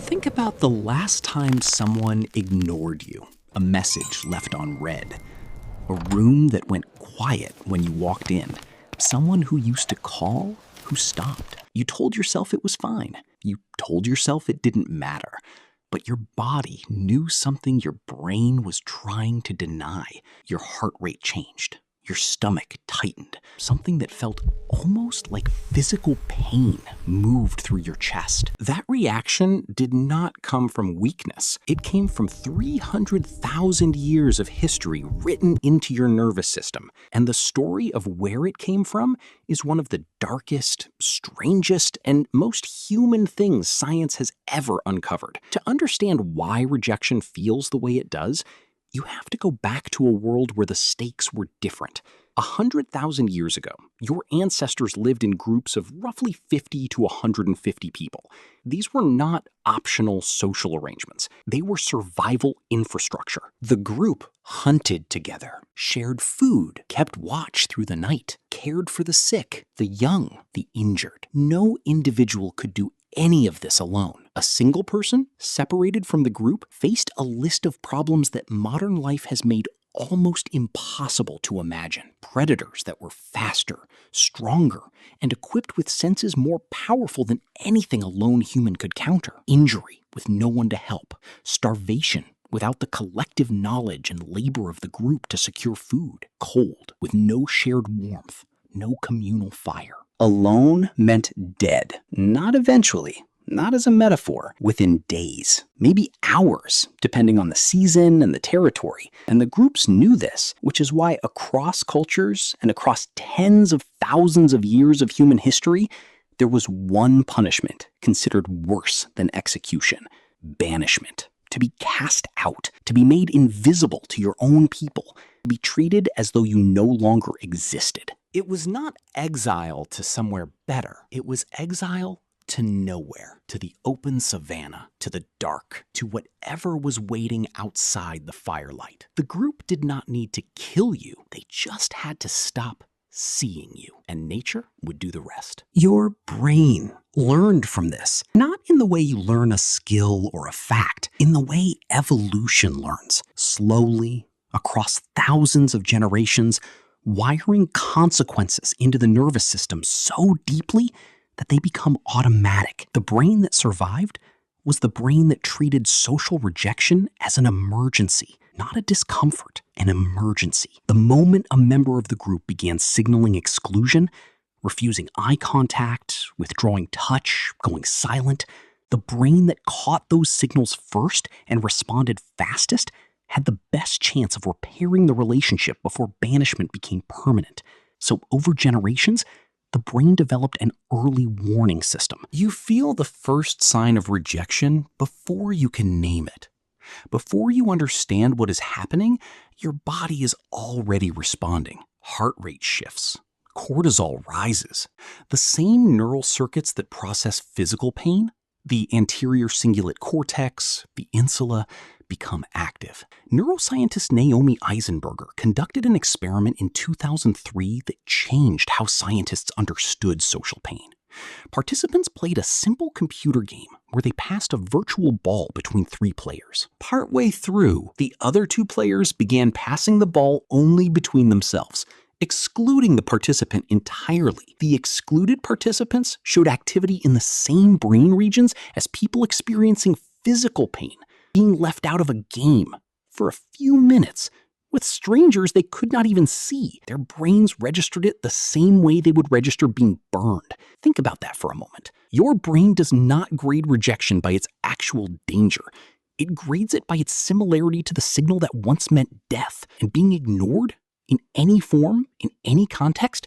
Think about the last time someone ignored you, a message left on read, a room that went quiet when you walked in, someone who used to call who stopped. You told yourself it was fine. You told yourself it didn't matter. But your body knew something your brain was trying to deny. Your heart rate changed. Your stomach tightened. Something that felt almost like physical pain moved through your chest. That reaction did not come from weakness. It came from 300,000 years of history written into your nervous system. And the story of where it came from is one of the darkest, strangest, and most human things science has ever uncovered. To understand why rejection feels the way it does, you have to go back to a world where the stakes were different. 100,000 years ago, your ancestors lived in groups of roughly 50 to 150 people. These were not optional social arrangements. They were survival infrastructure. The group hunted together, shared food, kept watch through the night, cared for the sick, the young, the injured. No individual could do any of this alone. A single person, separated from the group, faced a list of problems that modern life has made almost impossible to imagine. Predators that were faster, stronger, and equipped with senses more powerful than anything a lone human could counter. Injury with no one to help. Starvation without the collective knowledge and labor of the group to secure food. Cold with no shared warmth, no communal fire. Alone meant dead. Not eventually. Not as a metaphor, within days, maybe hours, depending on the season and the territory. And the groups knew this, which is why across cultures and across tens of thousands of years of human history, there was one punishment considered worse than execution: banishment. To be cast out, to be made invisible to your own people, to be treated as though you no longer existed. It was not exile to somewhere better. It was exile to nowhere, to the open savanna, to the dark, to whatever was waiting outside the firelight. The group did not need to kill you. They just had to stop seeing you, and nature would do the rest. Your brain learned from this, not in the way you learn a skill or a fact, in the way evolution learns, slowly, across thousands of generations, wiring consequences into the nervous system so deeply that they become automatic. The brain that survived was the brain that treated social rejection as an emergency, not a discomfort, an emergency. The moment a member of the group began signaling exclusion, refusing eye contact, withdrawing touch, going silent, the brain that caught those signals first and responded fastest had the best chance of repairing the relationship before banishment became permanent. So over generations, the brain developed an early warning system. You feel the first sign of rejection before you can name it. Before you understand what is happening, your body is already responding. Heart rate shifts. Cortisol rises. The same neural circuits that process physical pain, the anterior cingulate cortex, the insula, become active. Neuroscientist Naomi Eisenberger conducted an experiment in 2003 that changed how scientists understood social pain. Participants played a simple computer game where they passed a virtual ball between 3 players. Partway through, the other 2 players began passing the ball only between themselves, excluding the participant entirely. The excluded participants showed activity in the same brain regions as people experiencing physical pain, being left out of a game for a few minutes. With strangers they could not even see. Their brains registered it the same way they would register being burned. Think about that for a moment. Your brain does not grade rejection by its actual danger. It grades it by its similarity to the signal that once meant death. And being ignored in any form, in any context,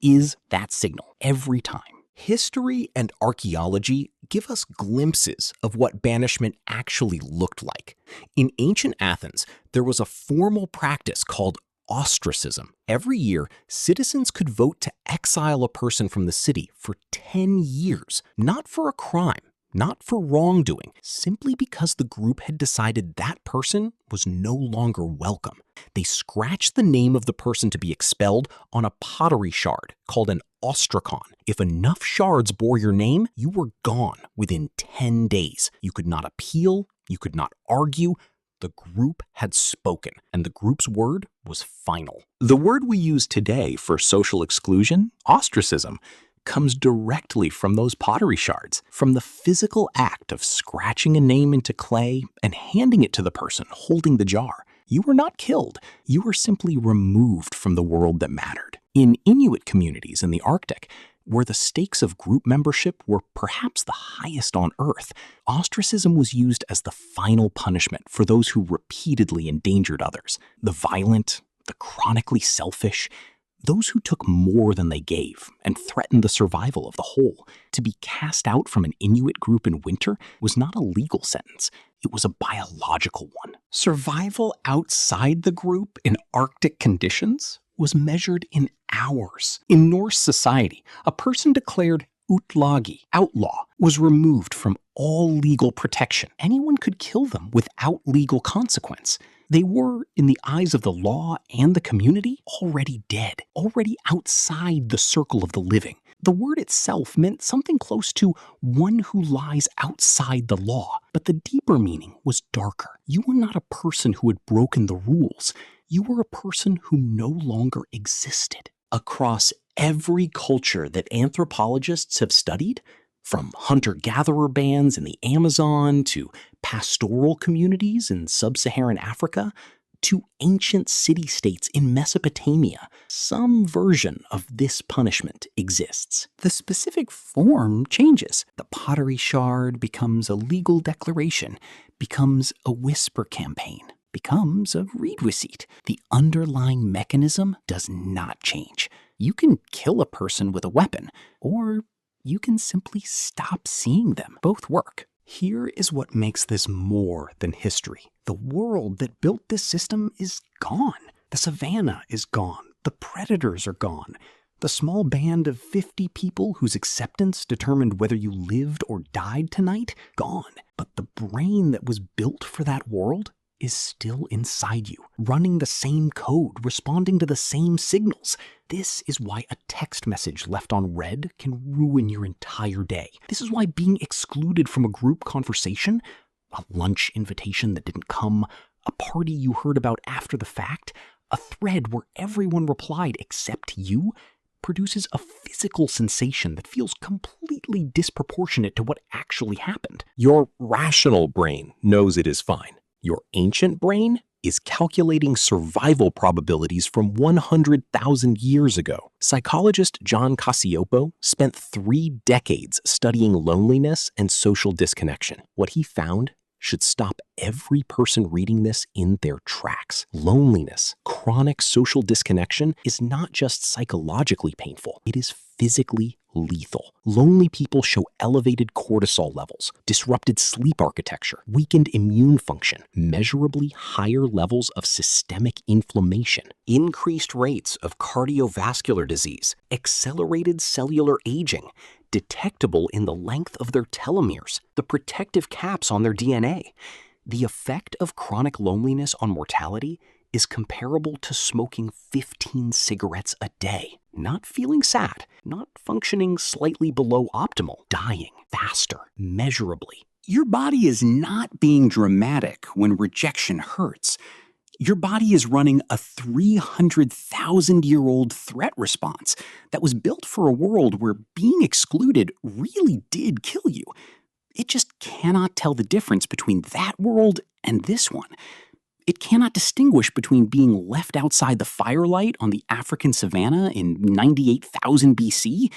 is that signal every time. History and archaeology give us glimpses of what banishment actually looked like. In ancient Athens, there was a formal practice called ostracism. Every year, citizens could vote to exile a person from the city for 10 years, not for a crime, not for wrongdoing, simply because the group had decided that person was no longer welcome. They scratched the name of the person to be expelled on a pottery shard called an ostrakhan. If enough shards bore your name, you were gone within 10 days. You could not appeal, you could not argue. The group had spoken, and the group's word was final. The word we use today for social exclusion, ostracism, comes directly from those pottery shards, from the physical act of scratching a name into clay and handing it to the person holding the jar. You were not killed. You were simply removed from the world that mattered. In Inuit communities in the Arctic, where the stakes of group membership were perhaps the highest on Earth, ostracism was used as the final punishment for those who repeatedly endangered others. The violent, the chronically selfish, those who took more than they gave and threatened the survival of the whole. To be cast out from an Inuit group in winter was not a legal sentence. It was a biological one. Survival outside the group in Arctic conditions was measured in hours. In Norse society, a person declared utlagi, outlaw, was removed from all legal protection. Anyone could kill them without legal consequence. They were, in the eyes of the law and the community, already dead, already outside the circle of the living. The word itself meant something close to one who lies outside the law, but the deeper meaning was darker. You were not a person who had broken the rules. You were a person who no longer existed. Across every culture that anthropologists have studied, from hunter-gatherer bands in the Amazon to pastoral communities in sub-Saharan Africa, to ancient city-states in Mesopotamia, some version of this punishment exists. The specific form changes. The pottery shard becomes a legal declaration, becomes a whisper campaign, becomes a read receipt. The underlying mechanism does not change. You can kill a person with a weapon, or you can simply stop seeing them. Both work. Here is what makes this more than history. The world that built this system is gone. The savannah is gone. The predators are gone. The small band of 50 people whose acceptance determined whether you lived or died tonight, gone. But the brain that was built for that world is still inside you, running the same code, responding to the same signals. This is why a text message left on read can ruin your entire day. This is why being excluded from a group conversation, a lunch invitation that didn't come, a party you heard about after the fact, a thread where everyone replied except you, produces a physical sensation that feels completely disproportionate to what actually happened. Your rational brain knows it is fine. Your ancient brain is calculating survival probabilities from 100,000 years ago. Psychologist John Cacioppo spent 3 decades studying loneliness and social disconnection. What he found should stop every person reading this in their tracks. Loneliness, chronic social disconnection, is not just psychologically painful, it is physically lethal. Lonely people show elevated cortisol levels, disrupted sleep architecture, weakened immune function, measurably higher levels of systemic inflammation, increased rates of cardiovascular disease, accelerated cellular aging, detectable in the length of their telomeres, the protective caps on their DNA. The effect of chronic loneliness on mortality is comparable to smoking 15 cigarettes a day. Not feeling sad, not functioning slightly below optimal, dying faster, measurably. Your body is not being dramatic when rejection hurts. Your body is running a 300,000-year-old threat response that was built for a world where being excluded really did kill you. It just cannot tell the difference between that world and this one. It cannot distinguish between being left outside the firelight on the African savanna in 98,000 BC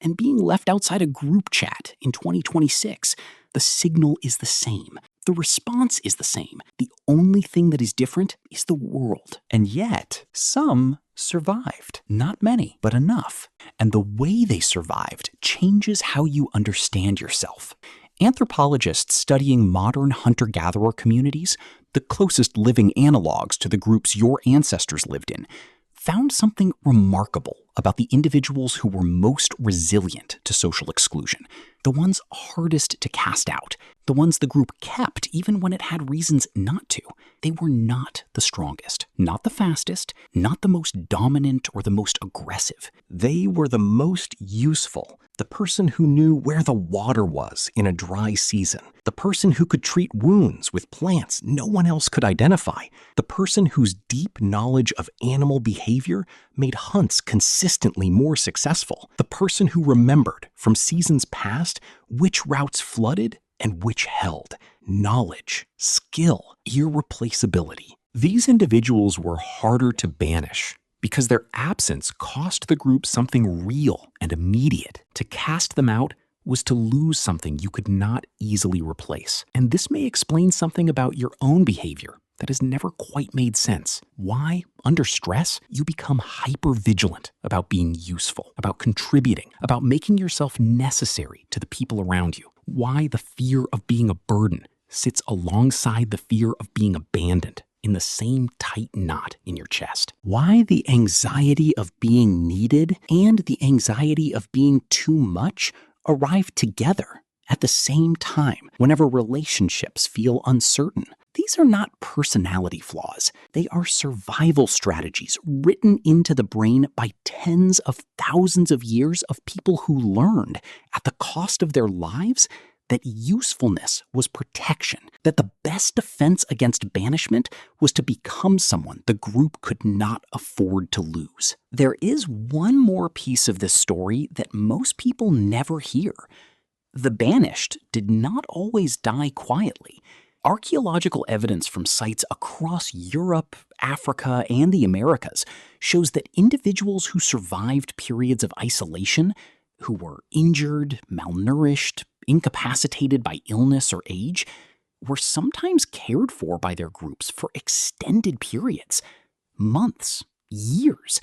and being left outside a group chat in 2026. The signal is the same. The response is the same. The only thing that is different is the world. And yet, some survived. Not many, but enough. And the way they survived changes how you understand yourself. Anthropologists studying modern hunter-gatherer communities, the closest living analogs to the groups your ancestors lived in, found something remarkable about the individuals who were most resilient to social exclusion, the ones hardest to cast out, the ones the group kept even when it had reasons not to. They were not the strongest, not the fastest, not the most dominant or the most aggressive. They were the most useful. The person who knew where the water was in a dry season. The person who could treat wounds with plants no one else could identify. The person whose deep knowledge of animal behavior made hunts consistently more successful. The person who remembered from seasons past which routes flooded and which held. Knowledge, skill, irreplaceability. These individuals were harder to banish because their absence cost the group something real and immediate. To cast them out was to lose something you could not easily replace. And this may explain something about your own behavior that has never quite made sense. Why, under stress, you become hyper-vigilant about being useful, about contributing, about making yourself necessary to the people around you. Why the fear of being a burden sits alongside the fear of being abandoned in the same tight knot in your chest. Why the anxiety of being needed and the anxiety of being too much arrive together at the same time whenever relationships feel uncertain. These are not personality flaws. They are survival strategies written into the brain by tens of thousands of years of people who learned at the cost of their lives that usefulness was protection, that the best defense against banishment was to become someone the group could not afford to lose. There is one more piece of this story that most people never hear. The banished did not always die quietly. Archaeological evidence from sites across Europe, Africa, and the Americas shows that individuals who survived periods of isolation, who were injured, malnourished, incapacitated by illness or age, were sometimes cared for by their groups for extended periods, months, years,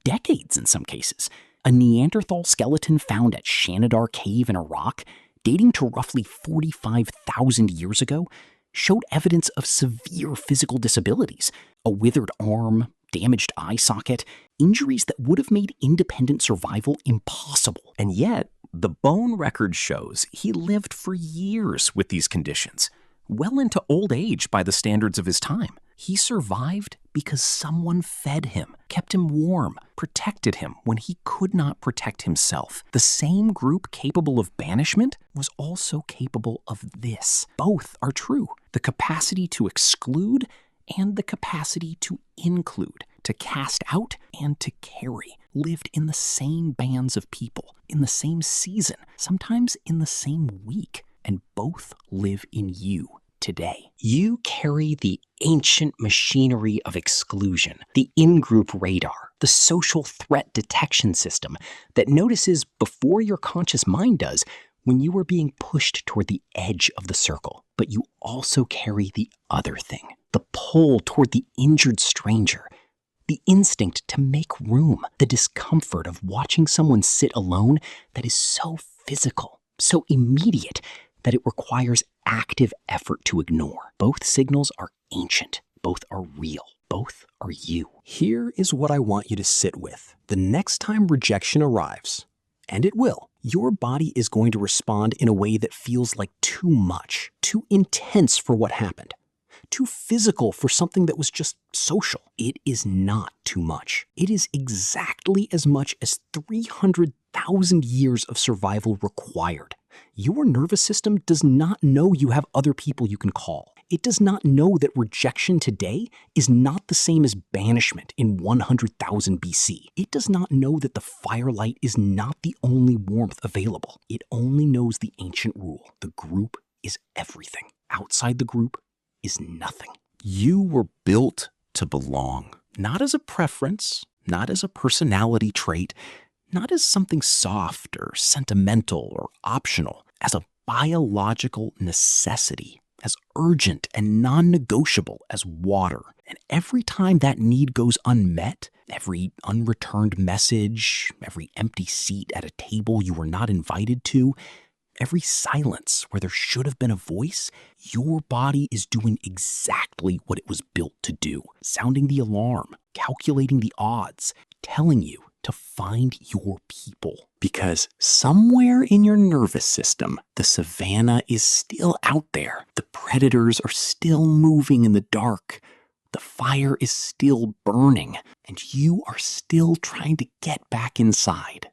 decades in some cases. A Neanderthal skeleton found at Shanidar Cave in Iraq, dating to roughly 45,000 years ago, showed evidence of severe physical disabilities, a withered arm, damaged eye socket, injuries that would have made independent survival impossible. And yet, the bone record shows he lived for years with these conditions, well into old age by the standards of his time. He survived because someone fed him, kept him warm, protected him when he could not protect himself. The same group capable of banishment was also capable of this. Both are true. The capacity to exclude and the capacity to include, to cast out and to carry, lived in the same bands of people, in the same season, sometimes in the same week, and both live in you today. You carry the ancient machinery of exclusion, the in-group radar, the social threat detection system that notices before your conscious mind does when you are being pushed toward the edge of the circle. But you also carry the other thing, the pull toward the injured stranger, the instinct to make room, the discomfort of watching someone sit alone that is so physical, so immediate, that it requires active effort to ignore. Both signals are ancient. Both are real. Both are you. Here is what I want you to sit with. The next time rejection arrives, and it will, your body is going to respond in a way that feels like too much, too intense for what happened, too physical for something that was just social. It is not too much. It is exactly as much as 300,000 years of survival required. Your nervous system does not know you have other people you can call. It does not know that rejection today is not the same as banishment in 100,000 BC. It does not know that the firelight is not the only warmth available. It only knows the ancient rule. The group is everything. Outside the group is nothing. You were built to belong, not as a preference, not as a personality trait, not as something soft or sentimental or optional, as a biological necessity, as urgent and non-negotiable as water. And every time that need goes unmet, every unreturned message, every empty seat at a table you were not invited to, Every silence where there should have been a voice, your body is doing exactly what it was built to do, sounding the alarm, calculating the odds, telling you to find your people. Because somewhere in your nervous system, the savannah is still out there. The predators are still moving in the dark. The fire is still burning, and you are still trying to get back inside.